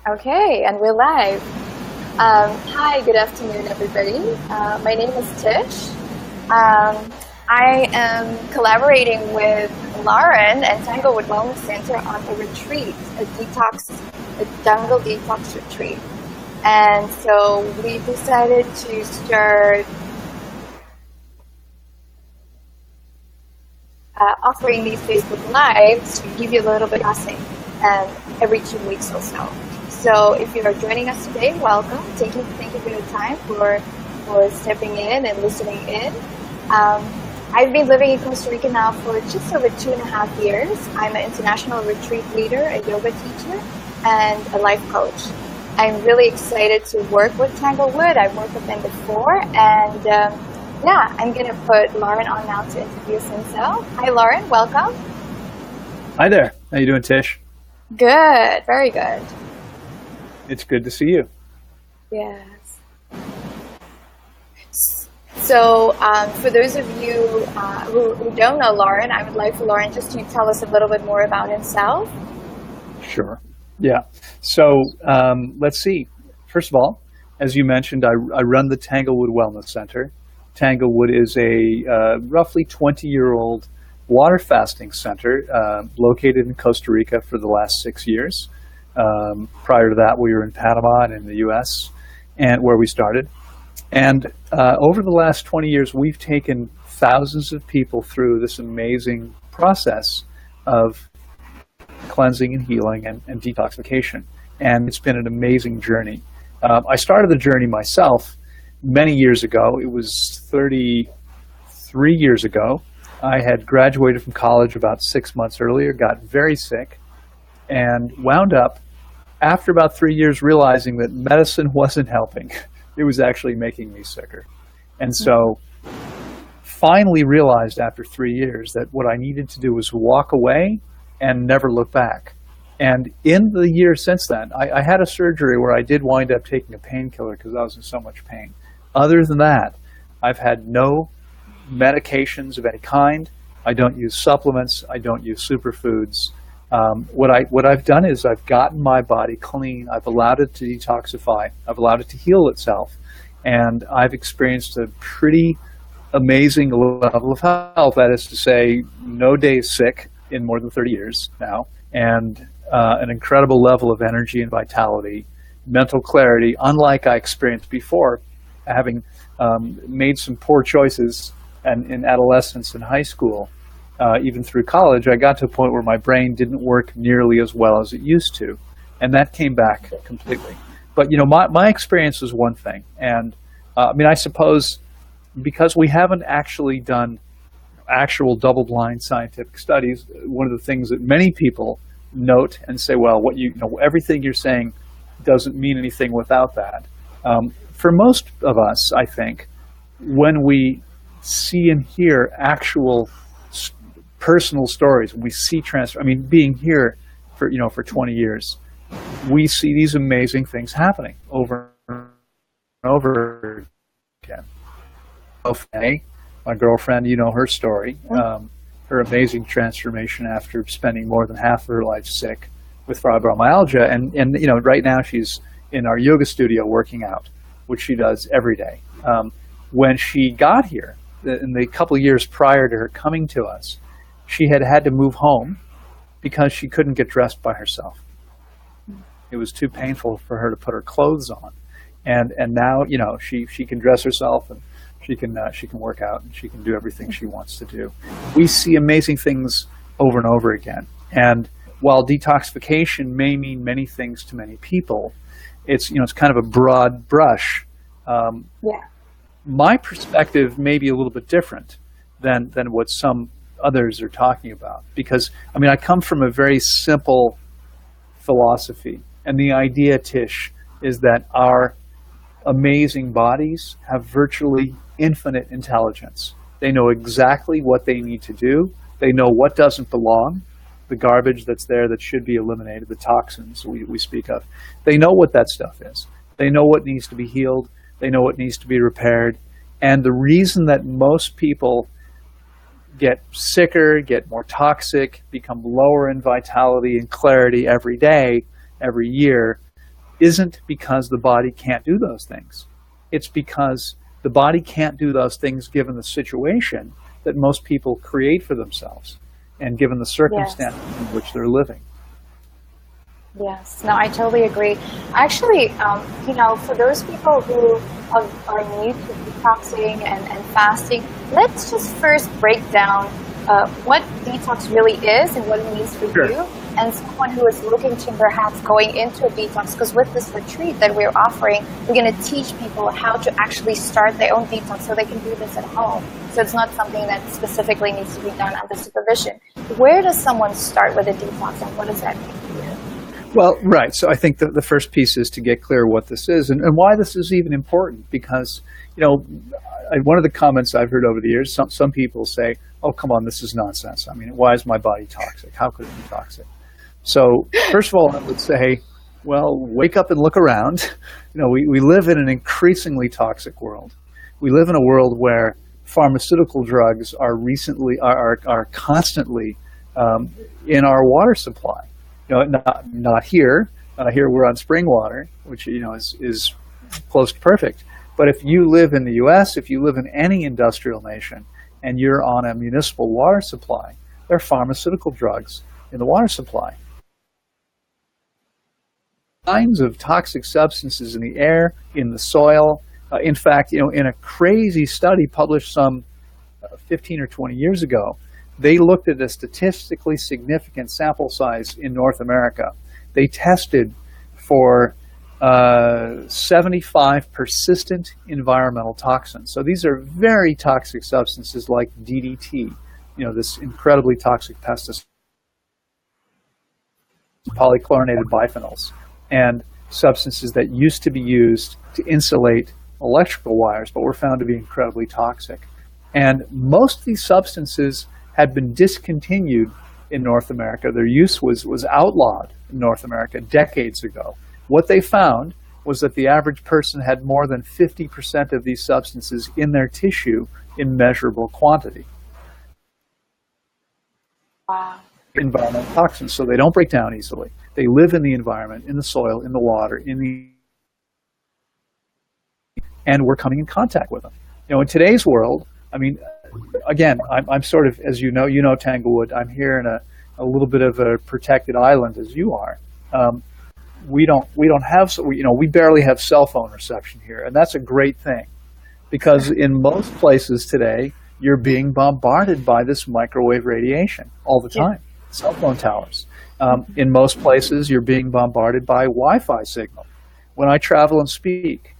Okay, and we're live. Hi, good afternoon, everybody. My name is Tish. I am collaborating with Loren and Tanglewood Wellness Center on a retreat, a jungle detox retreat. And so we decided to start offering these Facebook Lives to give you a little bit of passing every 2 weeks or so. So if you are joining us today, welcome. Thank you for your time, for stepping in and listening in. I've been living in Costa Rica now for just over 2.5 years. I'm an international retreat leader, a yoga teacher, and a life coach. I'm really excited to work with Tanglewood. I've worked with them before, and I'm going to put Loren on now to introduce himself. Hi, Loren. Welcome. Hi there. How you doing, Tish? Good. Very good. It's good to see you. Yes. So for those of you who don't know Loren, I would like for Loren just to tell us a little bit more about himself. Sure. Yeah. So let's see. First of all, as you mentioned, I run the Tanglewood Wellness Center. Tanglewood is a roughly 20-year-old water fasting center located in Costa Rica for the last 6 years. Prior to that, we were in Panama and in the U.S., and where we started. And over the last 20 years, we've taken thousands of people through this amazing process of cleansing and healing and detoxification. And it's been an amazing journey. I started the journey myself many years ago. It was 33 years ago. I had graduated from college about 6 months earlier, got very sick, and wound up, after about 3 years, realizing that medicine wasn't helping. It was actually making me sicker. And so finally realized after 3 years that what I needed to do was walk away and never look back. And in the year since then, I had a surgery where I did wind up taking a painkiller because I was in so much pain. Other than that, I've had no medications of any kind. I don't use supplements. I don't use superfoods. What I've done is I've gotten my body clean. I've allowed it to detoxify. I've allowed it to heal itself. And I've experienced a pretty amazing level of health. That is to say, no days sick in more than 30 years now. And an incredible level of energy and vitality, mental clarity, unlike I experienced before, having made some poor choices in adolescence and high school. Even through college, I got to a point where my brain didn't work nearly as well as it used to, and that came back completely. But my experience is one thing, and I suppose because we haven't actually done actual double-blind scientific studies, one of the things that many people note and say, well, everything you're saying doesn't mean anything without that. For most of us, I think, when we see and hear actual personal stories, we see being here for 20 years, we see these amazing things happening over and over again. Okay, my girlfriend, her story, her amazing transformation after spending more than half of her life sick with fibromyalgia, and right now she's in our yoga studio working out, which she does every day. When she got here, in the couple of years prior to her coming to us, she had to move home because she couldn't get dressed by herself. It was too painful for her to put her clothes on. And now, she can dress herself, and she can work out, and she can do everything she wants to do. We see amazing things over and over again. And while detoxification may mean many things to many people, it's kind of a broad brush. My perspective may be a little bit different than what some others are talking about, because I come from a very simple philosophy, and the idea, Tish, is that our amazing bodies have virtually infinite intelligence. They know exactly what they need to do. They know what doesn't belong, the garbage that's there that should be eliminated, the toxins we speak of. They know what that stuff is. They know what needs to be healed. They know what needs to be repaired. And the reason that most people get sicker, get more toxic, become lower in vitality and clarity every day, every year, isn't because the body can't do those things. It's because the body can't do those things given the situation that most people create for themselves and given the circumstances in which they're living. Yes, no, I totally agree. Actually, for those people who are new to detoxing and fasting, let's just first break down what detox really is and what it means for you, and someone who is looking to perhaps going into a detox, because with this retreat that we're offering, we're going to teach people how to actually start their own detox so they can do this at home. So it's not something that specifically needs to be done under supervision. Where does someone start with a detox, and what does that mean for you? Well, right. So I think the first piece is to get clear what this is and why this is even important, because, one of the comments I've heard over the years, some people say, oh, come on, this is nonsense. I mean, why is my body toxic? How could it be toxic? So first of all, I would say, well, wake up and look around. We live in an increasingly toxic world. We live in a world where pharmaceutical drugs are constantly in our water supply. Not here. Here we're on spring water, which is close to perfect. But if you live in the U.S., if you live in any industrial nation, and you're on a municipal water supply, there are pharmaceutical drugs in the water supply. Kinds of toxic substances in the air, in the soil. In fact, in a crazy study published some 15 or 20 years ago, they looked at a statistically significant sample size in North America. They tested for 75 persistent environmental toxins. So these are very toxic substances like DDT, this incredibly toxic pesticide, polychlorinated biphenyls, and substances that used to be used to insulate electrical wires, but were found to be incredibly toxic. And most of these substances had been discontinued in North America. Their use was outlawed in North America decades ago. What they found was that the average person had more than 50% of these substances in their tissue in measurable quantity. Wow. Environmental toxins, so they don't break down easily. They live in the environment, in the soil, in the water, and we're coming in contact with them. In today's world, I mean, again, I'm sort of, as you know, Tanglewood, I'm here in a little bit of a protected island, as you are. We barely have cell phone reception here, and that's a great thing, because in most places today, you're being bombarded by this microwave radiation all the time. Cell phone towers. In most places, you're being bombarded by Wi-Fi signal. When I travel and speak,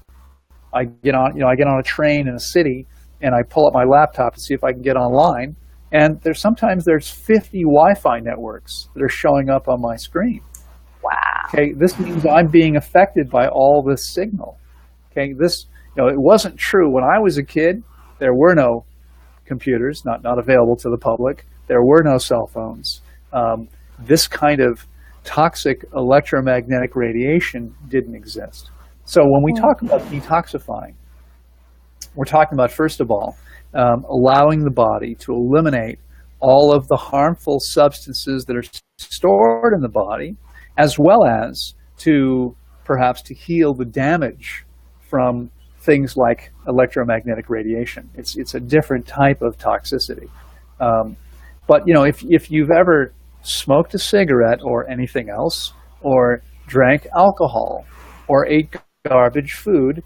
I get on a train in a city, and I pull up my laptop to see if I can get online, and sometimes there's 50 Wi-Fi networks that are showing up on my screen. Wow. Okay, this means I'm being affected by all this signal. Okay, it wasn't true when I was a kid. There were no computers, not available to the public. There were no cell phones. This kind of toxic electromagnetic radiation didn't exist. So when we talk about detoxifying, we're talking about, first of all, allowing the body to eliminate all of the harmful substances that are stored in the body, as well as perhaps to heal the damage from things like electromagnetic radiation. It's a different type of toxicity. But if you've ever smoked a cigarette or anything else, or drank alcohol, or ate garbage food,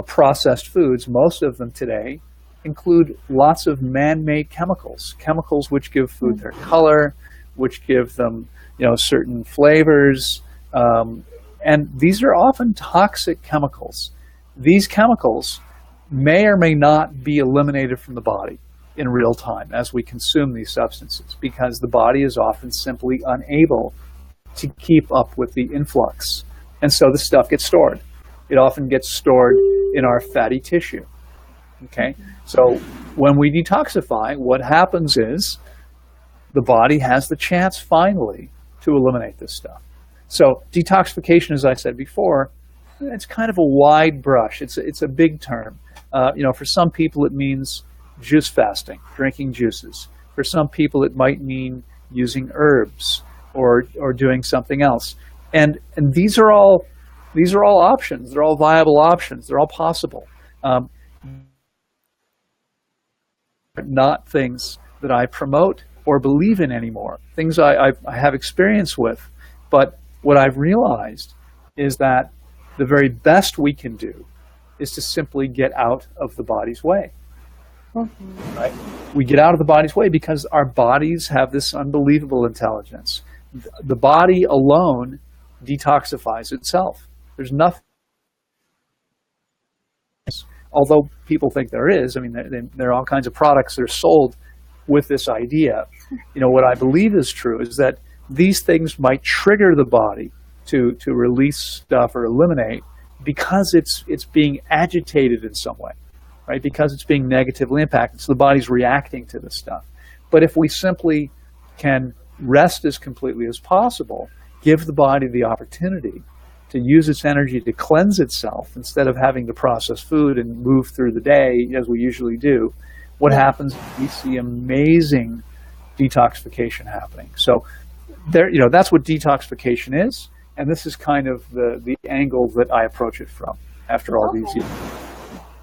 processed foods, most of them today include lots of man-made chemicals which give food their color, which give them certain flavors, and these are often toxic chemicals. These chemicals may or may not be eliminated from the body in real time as we consume these substances, because the body is often simply unable to keep up with the influx. And so the stuff gets stored. It often gets stored in our fatty tissue. Okay? So when we detoxify, what happens is the body has the chance finally to eliminate this stuff. So detoxification, as I said before, it's kind of a wide brush. It's a big term. For some people it means juice fasting, drinking juices. For some people it might mean using herbs or doing something else. And these are all These are all options. They're all viable options. They're all possible. Not things that I promote or believe in anymore, things I have experience with. But what I've realized is that the very best we can do is to simply get out of the body's way. Mm-hmm. Right? We get out of the body's way because our bodies have this unbelievable intelligence. The body alone detoxifies itself. There's nothing. Although people think there is, I mean, there are all kinds of products that are sold with this idea. You know, what I believe is true is that these things might trigger the body to release stuff or eliminate because it's being agitated in some way, right? Because it's being negatively impacted. So the body's reacting to this stuff. But if we simply can rest as completely as possible, give the body the opportunity to use its energy to cleanse itself instead of having to process food and move through the day as we usually do, what happens is we see amazing detoxification happening. So there, you know, that's what detoxification is, and this is kind of the angle that I approach it from after all these years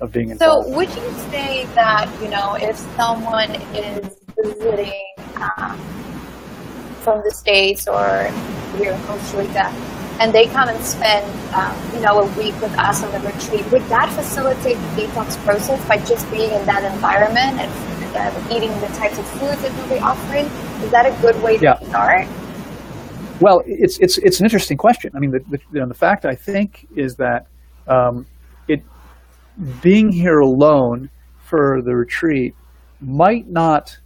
of being involved. So would you say that, you know, if someone is visiting from the States or here in Costa Rica, and they come and spend, you know, a week with us on the retreat, would that facilitate the detox process by just being in that environment and eating the types of foods that they'll be offering? Is that a good way to start? Well, it's an interesting question. I mean, the fact I think is that being here alone for the retreat might not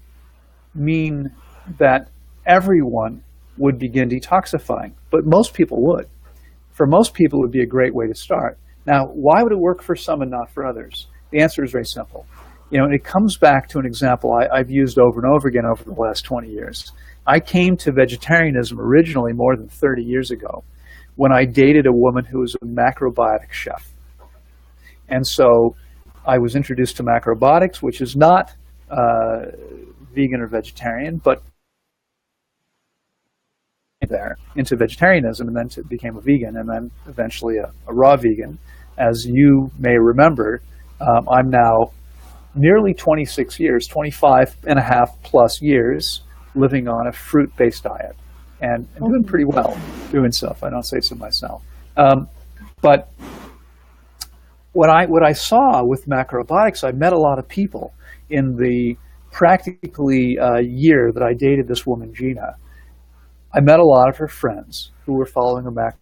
mean that everyone would begin detoxifying, but most people would. For most people, it would be a great way to start. Now, why would it work for some and not for others? The answer is very simple. You know, it comes back to an example I've used over and over again over the last 20 years. I came to vegetarianism originally more than 30 years ago when I dated a woman who was a macrobiotic chef. And so I was introduced to macrobiotics, which is not vegan or vegetarian, but there into vegetarianism, and then became a vegan, and then eventually a raw vegan. As you may remember, I'm now nearly 26 years, 25 and a half plus years living on a fruit-based diet and doing pretty well doing so, if I don't say so myself. But what I saw with macrobiotics, I met a lot of people in the practically year that I dated this woman, Gina. I met a lot of her friends who were following a macro.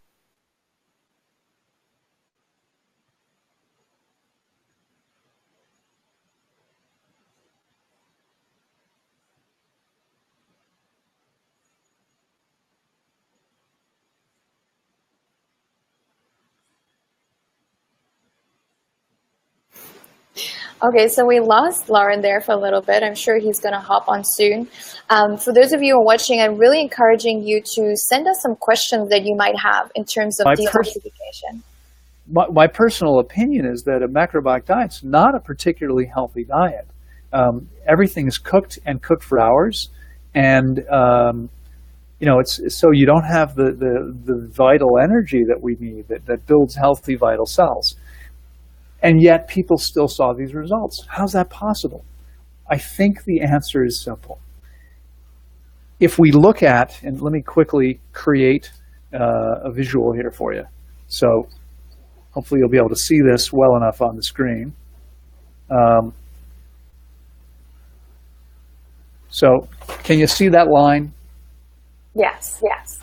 Okay, so we lost Loren there for a little bit. I'm sure he's going to hop on soon. For those of you who are watching, I'm really encouraging you to send us some questions that you might have in terms of detoxification. My personal opinion is that a macrobiotic diet is not a particularly healthy diet. Everything is cooked and cooked for hours, and you know, it's so you don't have the vital energy that we need that builds healthy vital cells. And yet people still saw these results. How's that possible? I think the answer is simple. If we look at, and let me quickly create a visual here for you. So hopefully you'll be able to see this well enough on the screen. So can you see that line? Yes, yes.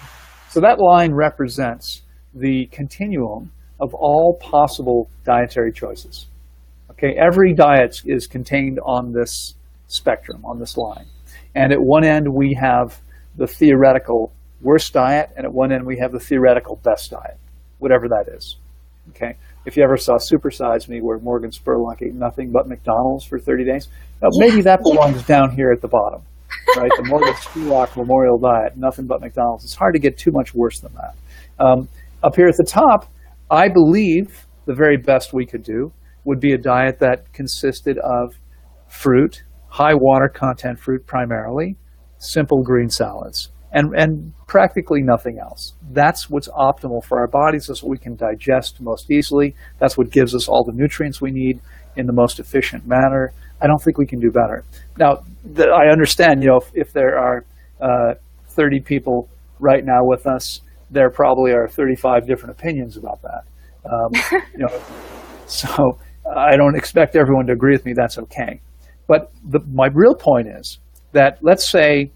So that line represents the continuum of all possible dietary choices. Okay, every diet is contained on this spectrum, on this line. And at one end we have the theoretical worst diet, and at one end we have the theoretical best diet, whatever that is. Okay, if you ever saw Super Size Me, where Morgan Spurlock ate nothing but McDonald's for 30 days, maybe that belongs down here at the bottom, right? The Morgan Spurlock Memorial Diet, nothing but McDonald's. It's hard to get too much worse than that. Up here at the top, I believe the very best we could do would be a diet that consisted of fruit, high water content fruit primarily, simple green salads, and practically nothing else. That's what's optimal for our bodies. That's what we can digest most easily. That's what gives us all the nutrients we need in the most efficient manner. I don't think we can do better. Now, I understand, if there are 30 people right now with us, there probably are 35 different opinions about that. So I don't expect everyone to agree with me. That's okay. But my real point is that, let's say,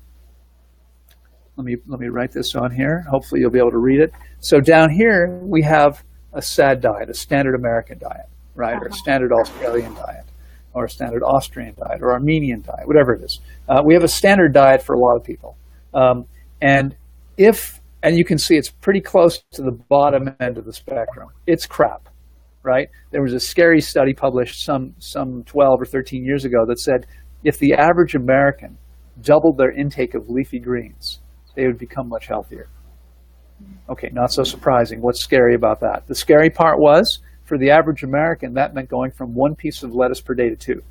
let me write this on here. Hopefully you'll be able to read it. So down here we have a SAD diet, a standard American diet, right? Or a standard Australian diet, or a standard Austrian diet, or Armenian diet, whatever it is. We have a standard diet for a lot of people. And you can see it's pretty close to the bottom end of the spectrum. It's crap, right? There was a scary study published some 12 or 13 years ago that said if the average American doubled their intake of leafy greens, they would become much healthier. Okay, not so surprising. What's scary about that? The scary part was, for the average American, that meant going from 1 piece of lettuce per day to 2.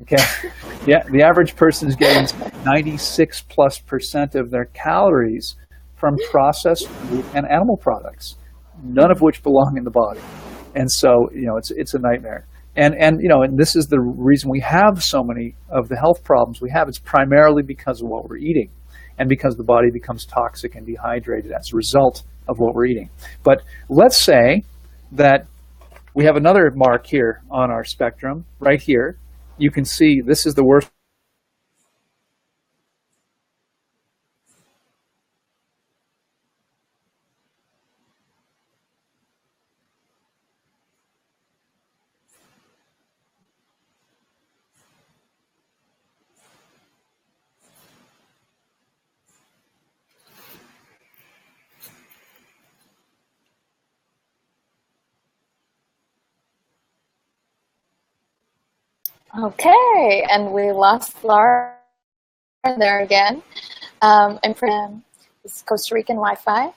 Okay, yeah, the average person is getting 96+% of their calories from processed food and animal products, none of which belong in the body. And so, it's a nightmare. And this is the reason we have so many of the health problems we have. It's primarily because of what we're eating, and because the body becomes toxic and dehydrated as a result of what we're eating. But let's say that we have another mark here on our spectrum, right here. You can see this is the worst. Okay, and we lost Laura there again. I'm from Costa Rican Wi-Fi.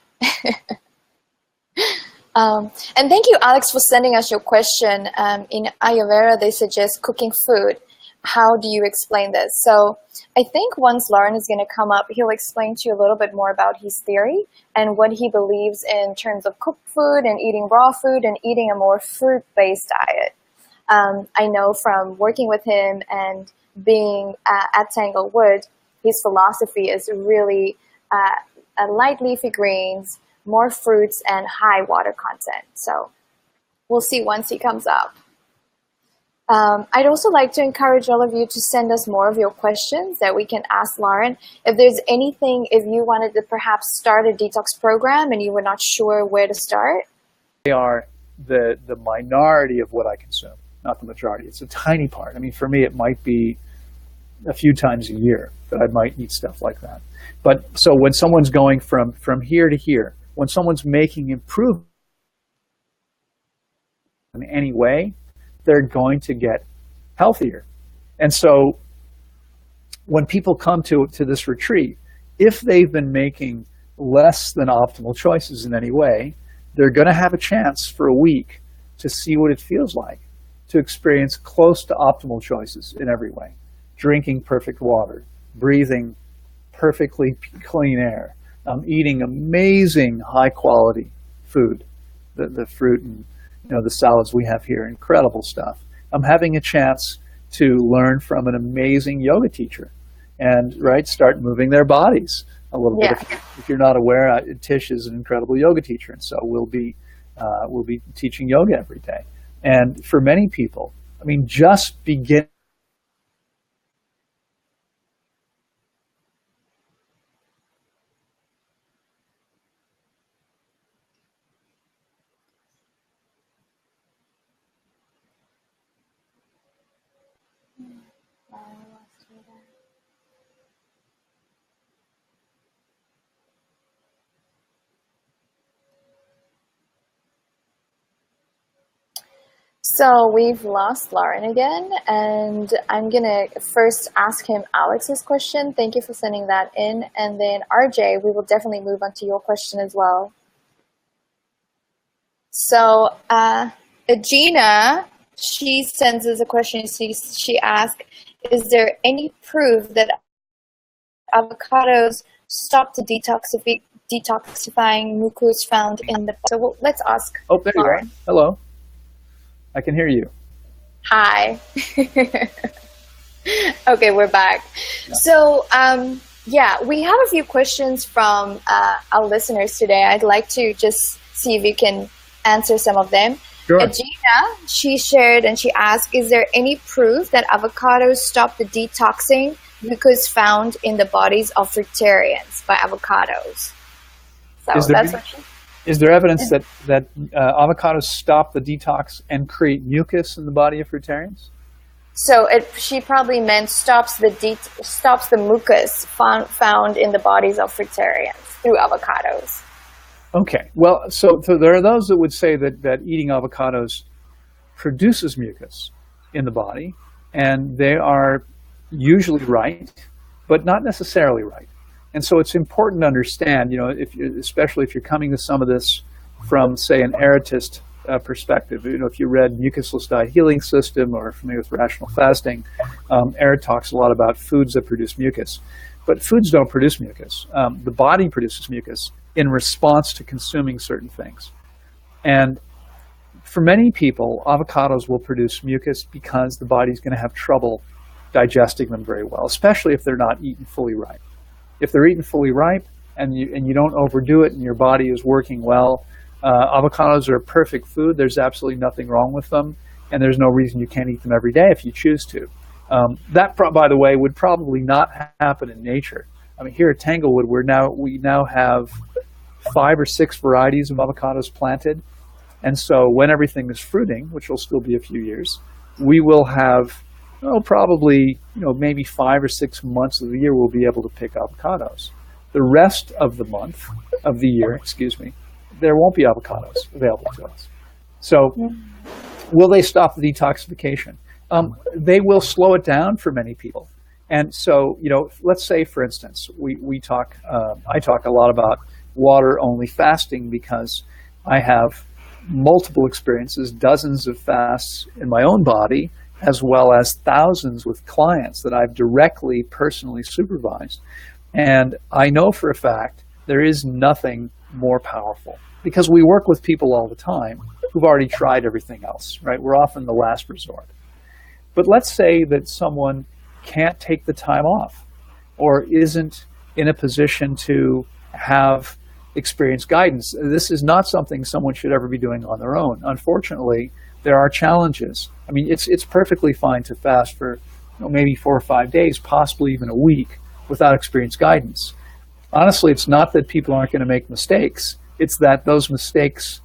And thank you, Alex, for sending us your question. In Ayurveda, they suggest cooking food. How do you explain this? So I think once Loren is going to come up, he'll explain to you a little bit more about his theory and what he believes in terms of cooked food and eating raw food and eating a more fruit-based diet. I know from working with him and being at Tanglewood, his philosophy is really light leafy greens, more fruits, and high water content. So we'll see once he comes up. I'd also like to encourage all of you to send us more of your questions that we can ask Loren. If there's anything, if you wanted to perhaps start a detox program and you were not sure where to start. They are the minority of what I consume, not the majority. It's a tiny part. I mean, for me, it might be a few times a year that I might eat stuff like that. But so when someone's going from here to here, when someone's making improvement in any way, they're going to get healthier. And so when people come to this retreat, if they've been making less than optimal choices in any way, they're going to have a chance for a week to see what it feels like to experience close to optimal choices in every way. Drinking perfect water, breathing perfectly clean air, eating amazing high quality food, the fruit and the salads we have here, incredible stuff. I'm having a chance to learn from an amazing yoga teacher and start moving their bodies a little bit. If you're not aware, Tish is an incredible yoga teacher, and so we'll be teaching yoga every day. And for many people, I mean, just begin. So we've lost Loren again, and I'm going to first ask him Alex's question. Thank you for sending that in. And then RJ, we will definitely move on to your question as well. So Gina, she sends us a question. She asked, is there any proof that avocados stop the detoxifying mucus found in the. So let's ask. Oh, there Loren. you are. Hello. I can hear you. Hi. Okay, we're back. Yeah. So, we have a few questions from our listeners today. I'd like to just see if you can answer some of them. Sure. Gina, she shared and she asked, is there any proof that avocados stop the detoxing mucus found in the bodies of fruitarians by avocados? So is there evidence that avocados stop the detox and create mucus in the body of fruitarians? So she probably meant stops the mucus found in the bodies of fruitarians through avocados. Okay. Well, so there are those that would say that eating avocados produces mucus in the body, and they are usually right, but not necessarily right. And so it's important to understand, especially if you're coming to some of this from, say, an eritist perspective. If you read Mucusless Diet Healing System or are familiar with rational fasting, Erit talks a lot about foods that produce mucus. But foods don't produce mucus. The body produces mucus in response to consuming certain things. And for many people, avocados will produce mucus because the body's going to have trouble digesting them very well, especially if they're not eaten fully ripe. If they're eaten fully ripe and you don't overdo it and your body is working well, avocados are a perfect food. There's absolutely nothing wrong with them, and there's no reason you can't eat them every day if you choose to. That, by the way, would probably not happen in nature. I mean, here at Tanglewood, we now have 5 or 6 varieties of avocados planted, and so when everything is fruiting, which will still be a few years, we will have probably maybe 5 or 6 months of the year we'll be able to pick avocados. The rest of the year, there won't be avocados available to us. So will they stop the detoxification? They will slow it down for many people. And so, let's say, for instance, I talk a lot about water-only fasting because I have multiple experiences, dozens of fasts in my own body, as well as thousands with clients that I've directly, personally supervised. And I know for a fact there is nothing more powerful because we work with people all the time who've already tried everything else, right? We're often the last resort. But let's say that someone can't take the time off or isn't in a position to have experienced guidance. This is not something someone should ever be doing on their own. Unfortunately, there are challenges. I mean, it's perfectly fine to fast for maybe 4 or 5 days, possibly even a week, without experienced guidance. Honestly, it's not that people aren't going to make mistakes. It's that those mistakes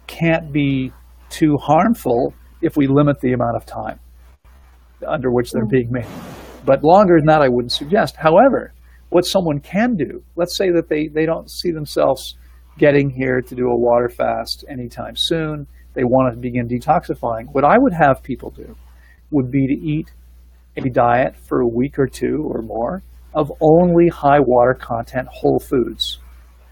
can't be too harmful if we limit the amount of time under which they're being made. But longer than that, I wouldn't suggest. However, what someone can do, let's say that they don't see themselves getting here to do a water fast anytime soon. They want to begin detoxifying. What I would have people do would be to eat a diet for a week or 2 or more of only high water content whole foods.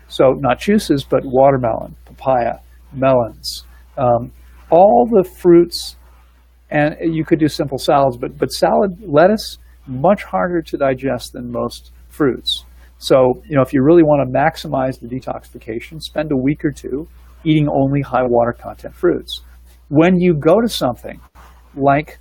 So not juices, but watermelon, papaya, melons, all the fruits, and you could do simple salads, but salad, lettuce, much harder to digest than most fruits. So, if you really want to maximize the detoxification, spend a week or 2 eating only high water content fruits. When you go to something like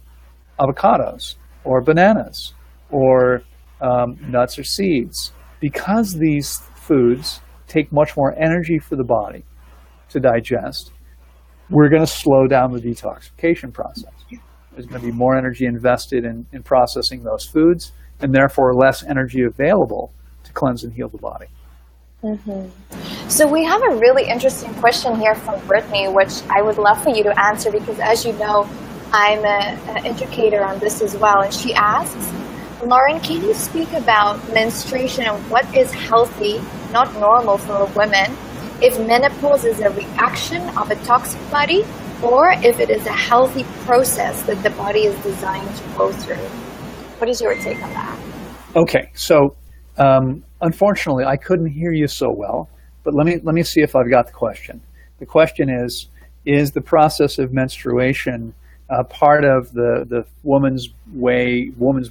avocados or bananas or nuts or seeds, because these foods take much more energy for the body to digest, we're going to slow down the detoxification process. There's going to be more energy invested in processing those foods, and therefore less energy available to cleanse and heal the body. Mm-hmm. So we have a really interesting question here from Brittany, which I would love for you to answer because, as you know, I'm an educator on this as well. And she asks, Loren, can you speak about menstruation and what is healthy, not normal for women, if menopause is a reaction of a toxic body or if it is a healthy process that the body is designed to go through? What is your take on that? Okay, so unfortunately, I couldn't hear you so well, but let me see if I've got the question. The question is the process of menstruation part of the woman's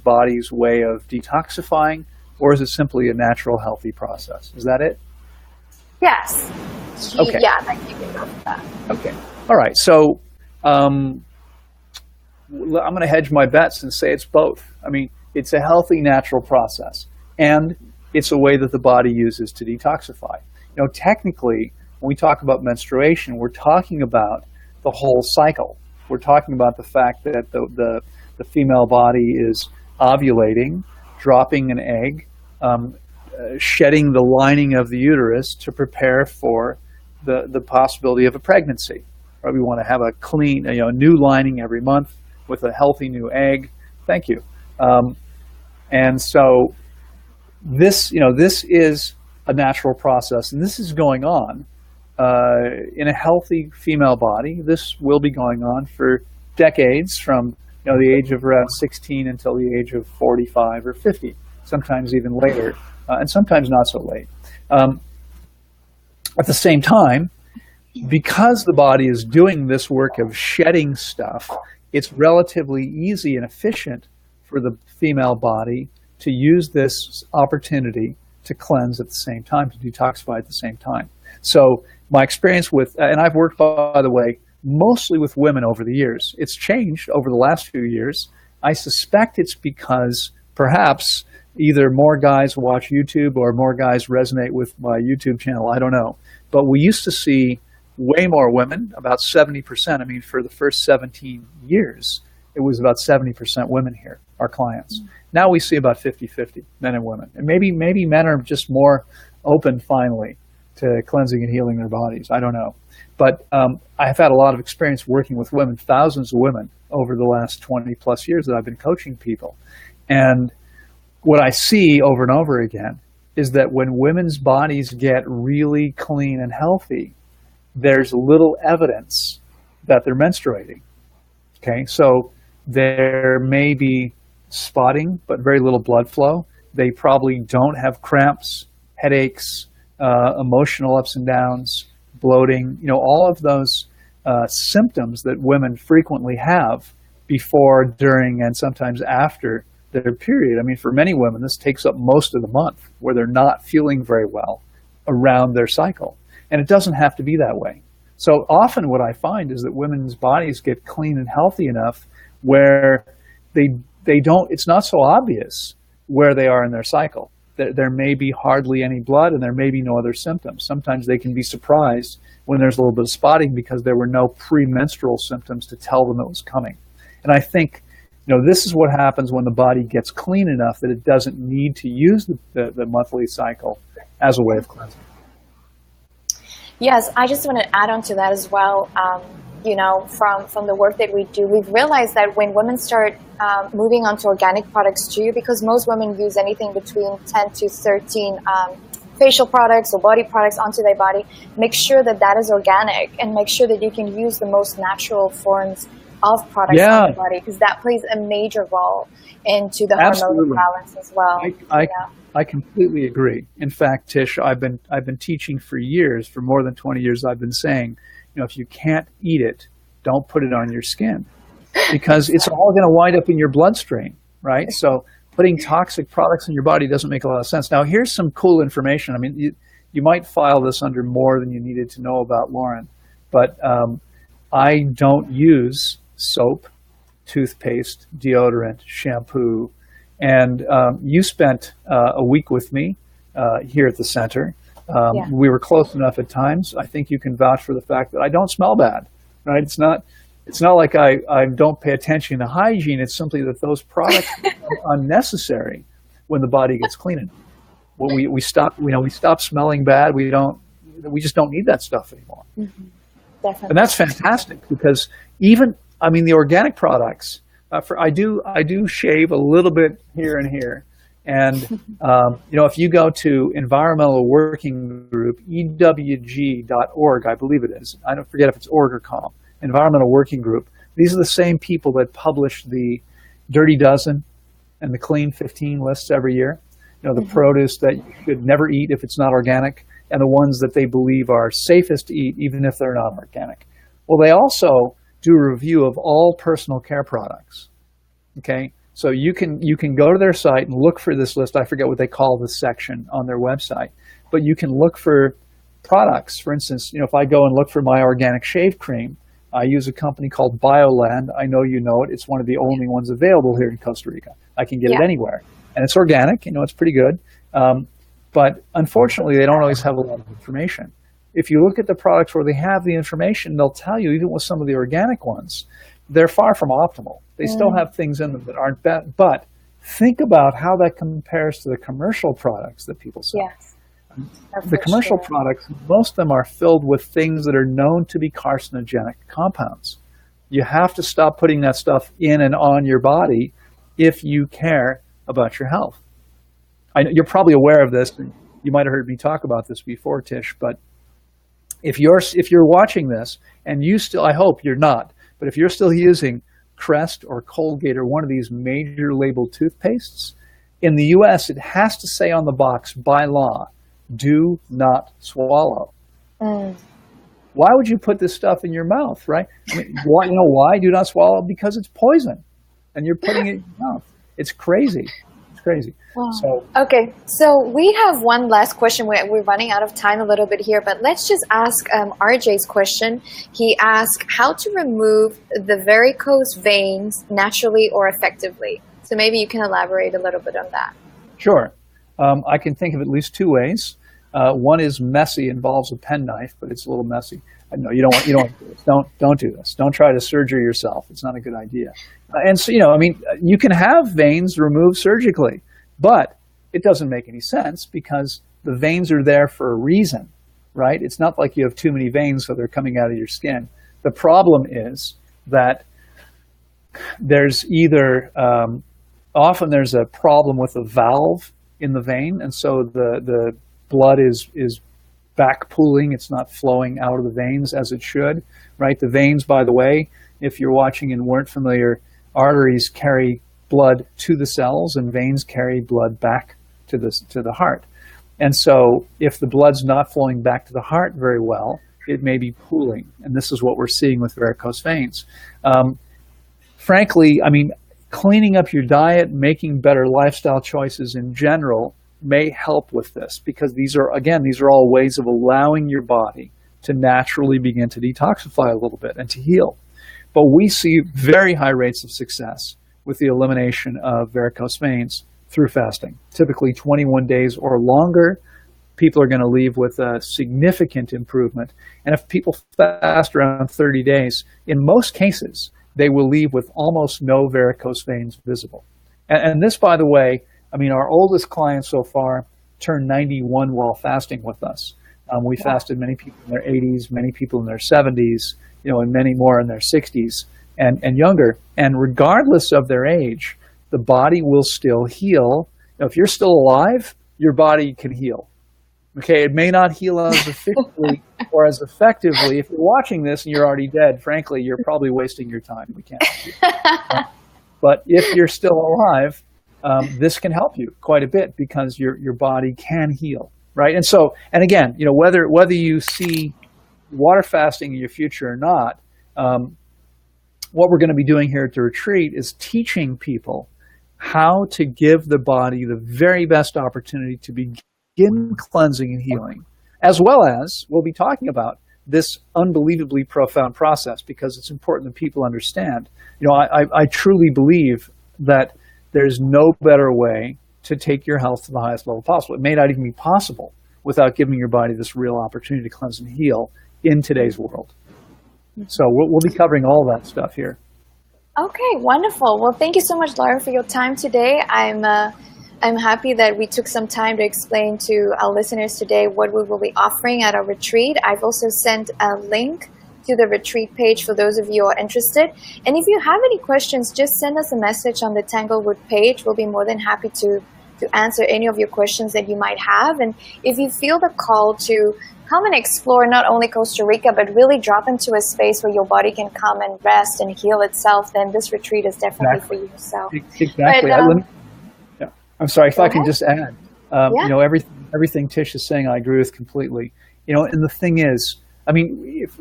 body's way of detoxifying or is it simply a natural, healthy process? Is that it? Yes. Okay. Yeah, I think you can go with that. Okay. All right. So I'm going to hedge my bets and say it's both. I mean, it's a healthy, natural process, and it's a way that the body uses to detoxify. You know, technically, when we talk about menstruation, we're talking about the whole cycle. We're talking about the fact that the female body is ovulating, dropping an egg, shedding the lining of the uterus to prepare for the possibility of a pregnancy. Right? We want to have a clean, a new lining every month with a healthy new egg. Thank you. And so this is a natural process, and this is going on in a healthy female body. This will be going on for decades, from the age of around 16 until the age of 45 or 50, sometimes even later, and sometimes not so late. At the same time, because the body is doing this work of shedding stuff, it's relatively easy and efficient for the female body to use this opportunity to cleanse at the same time, to detoxify at the same time. So my experience with, and I've worked, by the way, mostly with women over the years. It's changed over the last few years. I suspect it's because perhaps either more guys watch YouTube or more guys resonate with my YouTube channel. I don't know. But we used to see way more women, about 70%. I mean, for the first 17 years, it was about 70% women here, our clients. Now we see about 50-50, men and women. And maybe men are just more open, finally, to cleansing and healing their bodies. I don't know. But I've had a lot of experience working with women, thousands of women, over the last 20-plus years that I've been coaching people. And what I see over and over again is that when women's bodies get really clean and healthy, there's little evidence that they're menstruating. Okay, so there may be spotting, but very little blood flow. They probably don't have cramps, headaches, emotional ups and downs, bloating, all of those symptoms that women frequently have before, during, and sometimes after their period. I mean, for many women, this takes up most of the month where they're not feeling very well around their cycle. And it doesn't have to be that way. So often what I find is that women's bodies get clean and healthy enough where they don't, it's not so obvious where they are in their cycle. There may be hardly any blood and there may be no other symptoms. Sometimes they can be surprised when there's a little bit of spotting because there were no premenstrual symptoms to tell them it was coming. And I think, this is what happens when the body gets clean enough that it doesn't need to use the monthly cycle as a way of cleansing. Yes, I just want to add on to that as well. From the work that we do, we've realized that when women start moving on to organic products too, because most women use anything between 10 to 13 facial products or body products onto their body, make sure that is organic and make sure that you can use the most natural forms of products on the body, because that plays a major role into the hormonal balance as well. I completely agree. In fact, Tish, I've been teaching for years, for more than 20 years, I've been saying, if you can't eat it, don't put it on your skin, because it's all going to wind up in your bloodstream, right? So putting toxic products in your body doesn't make a lot of sense. Now, here's some cool information. I mean, you might file this under more than you needed to know about, Loren, but I don't use soap, toothpaste, deodorant, shampoo. And you spent a week with me here at the center. We were close enough at times. I think you can vouch for the fact that I don't smell bad, right? It's not like I don't pay attention to hygiene. It's simply that those products are unnecessary when the body gets clean enough. When we stop smelling bad. We just don't need that stuff anymore. Mm-hmm. Definitely. And that's fantastic, because the organic products. I do shave a little bit here and here, and if you go to Environmental Working Group, EWG.org, I believe it is. I don't forget if it's org or com. Environmental Working Group. These are the same people that publish the Dirty Dozen and the Clean 15 lists every year. The produce that you should never eat if it's not organic, and the ones that they believe are safest to eat even if they're not organic. Well, they also do a review of all personal care products. Okay, So you can go to their site and look for this list. I forget what they call this section on their website, but you can look for products. For instance, if I go and look for my organic shave cream, I use a company called Bioland. I know you know it. It's one of the only ones available here in Costa Rica. I can get it anywhere. And it's organic. It's pretty good. But unfortunately, they don't always have a lot of information. If you look at the products where they have the information, they'll tell you, even with some of the organic ones, they're far from optimal. They still have things in them that aren't bad. But think about how that compares to the commercial products that people sell. Yes. The commercial products, most of them are filled with things that are known to be carcinogenic compounds. You have to stop putting that stuff in and on your body if you care about your health. I know you're probably aware of this. You might have heard me talk about this before, Tish, but if you're watching this and you still, I hope you're not, but if you're still using Crest or Colgate or one of these major labeled toothpastes, in the US, it has to say on the box by law, do not swallow. Why would you put this stuff in your mouth, right? Why do not swallow? Because it's poison, and you're putting it in your mouth. It's crazy. It's crazy. Wow. Okay, so we have one last question. We're running out of time a little bit here, but let's just ask RJ's question. He asked how to remove the varicose veins naturally or effectively. So maybe you can elaborate a little bit on that. Sure. I can think of at least two ways. One is messy, involves a penknife, but it's a little messy. No, you don't want to do this. Don't do this. Don't try to surgery yourself. It's not a good idea. And so, you can have veins removed surgically, but it doesn't make any sense because the veins are there for a reason, right? It's not like you have too many veins so they're coming out of your skin. The problem is that there's either often there's a problem with a valve in the vein, and so the blood is back pooling. It's not flowing out of the veins as it should, right? The veins, by the way, if you're watching and weren't familiar, arteries carry blood to the cells and veins carry blood back to the heart. And so if the blood's not flowing back to the heart very well, it may be pooling. And this is what we're seeing with varicose veins. Frankly, cleaning up your diet, making better lifestyle choices in general may help with this, because these are all ways of allowing your body to naturally begin to detoxify a little bit and to heal. But we see very high rates of success with the elimination of varicose veins through fasting. Typically 21 days or longer, people are going to leave with a significant improvement. And if people fast around 30 days, in most cases, they will leave with almost no varicose veins visible. And this, by the way, our oldest client so far turned 91 while fasting with us. We fasted many people in their 80s, many people in their 70s, and many more in their 60s and younger. And regardless of their age, the body will still heal. Now, if you're still alive, your body can heal. Okay, it may not heal as efficiently or as effectively. If you're watching this and you're already dead, frankly, you're probably wasting your time. We can't do that. But if you're still alive, this can help you quite a bit because your body can heal, right? And again, whether you see water fasting in your future or not, what we're going to be doing here at the retreat is teaching people how to give the body the very best opportunity to begin cleansing and healing, as well as we'll be talking about this unbelievably profound process because it's important that people understand. I truly believe that there's no better way to take your health to the highest level possible. It may not even be possible without giving your body this real opportunity to cleanse and heal in today's world. So we'll be covering all that stuff here. Okay, wonderful. Well, thank you so much, Loren, for your time today. I'm happy that we took some time to explain to our listeners today what we will be offering at our retreat. I've also sent a link to the retreat page for those of you who are interested. And if you have any questions, just send us a message on the Tanglewood page. We'll be more than happy to answer any of your questions that you might have. And if you feel the call to come and explore not only Costa Rica, but really drop into a space where your body can come and rest and heal itself, then this retreat is definitely for you. So, exactly. But, I'm sorry, if I can just add, everything Tish is saying, I agree with completely. And the thing is,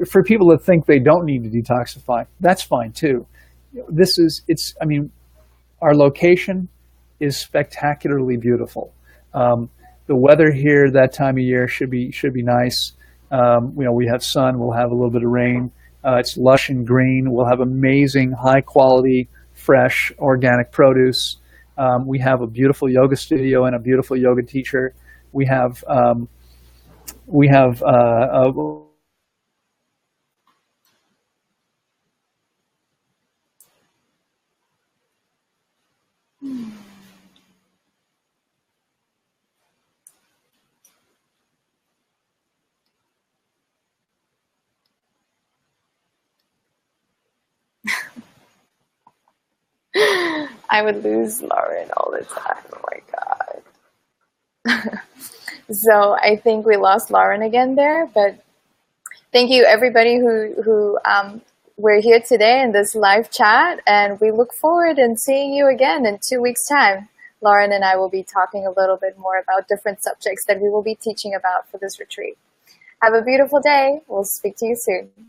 for people that think they don't need to detoxify, that's fine too. our location is spectacularly beautiful. The weather here that time of year should be nice. We have sun, we'll have a little bit of rain. It's lush and green. We'll have amazing, high quality, fresh, organic produce. We have a beautiful yoga studio and a beautiful yoga teacher. We have I would lose Loren all the time. Oh my God. So I think we lost Loren again there, but thank you everybody who were here today in this live chat, and we look forward in seeing you again in 2 weeks' time. Loren and I will be talking a little bit more about different subjects that we will be teaching about for this retreat. Have a beautiful day. We'll speak to you soon.